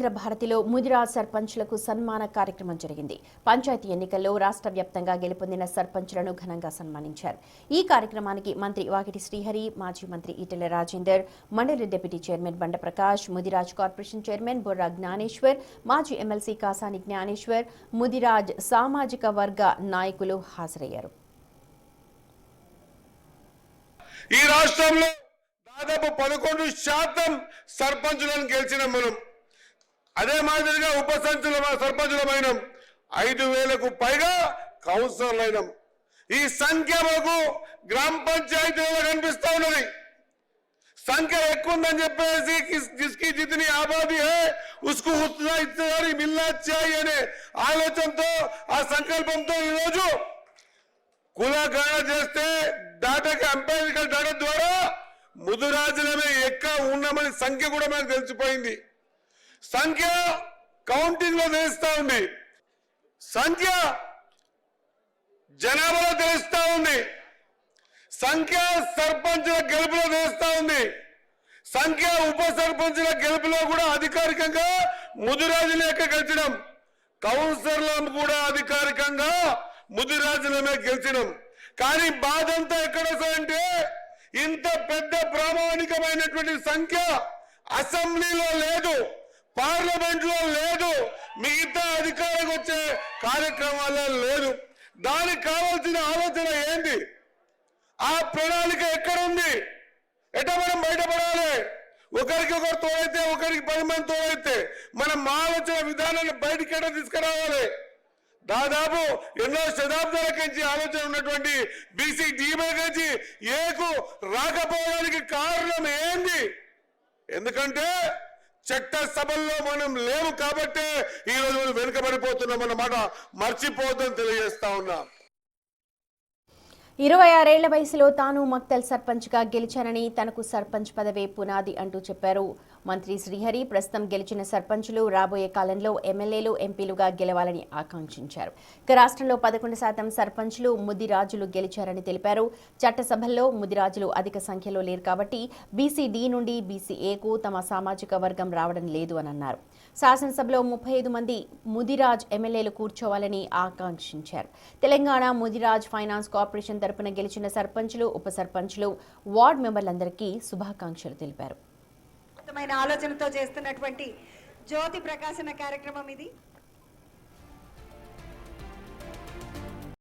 రవీంద్ర భారతిలో ముదిరాజ్ సర్పంచ్లకు సన్మాన కార్యక్రమం జరిగింది. పంచాయతీ ఎన్నికల్లో రాష్ట్ర వ్యాప్తంగా గెలుపొందిన సర్పంచ్లను ఘనంగా సన్మానించారు. ఈ కార్యక్రమానికి మంత్రి వాకిటి శ్రీహరి, మాజీ మంత్రి ఈటెల రాజేందర్, మండలి డిప్యూటీ చైర్మన్ బండ ప్రకాష్, ముదిరాజ్ కార్పొరేషన్ చైర్మన్ బొర్రా జ్ఞానేశ్వర్, మాజీ ఎమ్మెల్సీ కాసాని జ్ఞానేశ్వర్, ముదిరాజ్ సామాజిక వర్గ నాయకులు హాజరయ్యారు. ఈ రాష్ట్రంలో దాదాపు 11% సర్పంచులను గెలిచిన మనం. అదే మాదిరిగా ఉప సర్పంచులమైన 5,000కు పైగా కౌన్సిలర్లైనాం. ఈ సంఖ్య మాకు గ్రామ పంచాయతీలో కనిపిస్తా ఉన్నది. సంఖ్య ఎక్కువ ఉందని చెప్పేసి జిస్కి జితని ఆబాదీ హై ఉస్కు ఉత్నా ఇత్తేదారి మిల్నా చాహియే అనే ఆలోచనతో, ఆ సంకల్పంతో ఈరోజు కులగణన చేస్తే డాటాకి ఎంపైరికల్ డాటా ద్వారా ముదురాజులమే ఎక్కువ ఉన్నామని సంఖ్య కూడా మనకు తెలిసిపోయింది. సంఖ్య కౌంటింగ్ లో తెలుస్తా ఉంది, సంఖ్య జనాభాలో తెలుస్తా ఉంది, సంఖ్య సర్పంచుల గెలుపులో తెలుస్తా ఉంది, సంఖ్య ఉప సర్పంచుల గెలుపులో కూడా అధికారికంగా ముదిరాజులే గెలిచడం, కౌన్సిలర్లను కూడా అధికారికంగా ముదిరాజులమే గెలిచడం. కానీ బాధ అంతా ఎక్కడ వస్తుందంటే ఇంత పెద్ద ప్రామాణికమైనటువంటి సంఖ్య అసెంబ్లీలో లేదు, పార్లమెంట్ లో లేదు, మిగతా అధికారం వచ్చే కార్యక్రమాల్లో లేదు. దానికి కావాల్సిన ఆలోచన ఏంటి? ఆ ప్రణాళిక ఎక్కడ ఉంది? ఎట్లా మనం బయటపడాలి? ఒకరికి ఒకరు తోడైతే, ఒకరికి 10 మంది తోడైతే మనం ఆలోచన విధానాన్ని బయటికి ఎట్లా తీసుకురావాలి? దాదాపు ఎన్నో శతాబ్దాల నుంచి ఆలోచన ఉన్నటువంటి బీసీ డీబైకి ఏకు రాకపోవడానికి కారణం ఏంది? ఎందుకంటే చట్టసభల్లో మనం లేవు కాబట్టే ఈరోజు మనం వెనుకబడిపోతున్నాం అన్నమాట మర్చిపోతుందని తెలియజేస్తా ఉన్నా. 26 ఏళ్ల వయసులో తాను మక్తల్ సర్పంచ్గా గెలిచానని, తనకు సర్పంచ్ పదవే పునాది అంటూ చెప్పారు మంత్రి శ్రీహరి. ప్రస్తుతం గెలిచిన సర్పంచులు రాబోయే కాలంలో ఎమ్మెల్యేలు, ఎంపీలుగా గెలవాలని ఆకాంక్షించారు. ఇక రాష్ట్రంలో 11% సర్పంచ్లు ముదిరాజులు గెలిచారని తెలిపారు. చట్టసభల్లో ముదిరాజులు అధిక సంఖ్యలో లేరు కాబట్టి బీసీ-డి నుండి బీసీ-ఏకు తమ సామాజిక వర్గం రావడం లేదు అని అన్నారు. శాసనసభలో 35 మంది ముదిరాజ్ ఎమ్మెల్యేలు కూర్చోవాలని ఆకాంక్షించారు. తెలంగాణ ముదిరాజ్ ఫైనాన్స్ కార్పొరేషన్ తరపున గెలిచిన సర్పంచులు, ఉప సర్పంచులు, వార్డు మెంబర్లందరికీ శుభాకాంక్షలు తెలిపారు. ఆలోచనతో చేస్తున్నటువంటి జ్యోతి ప్రకాశన కార్యక్రమం ఇది.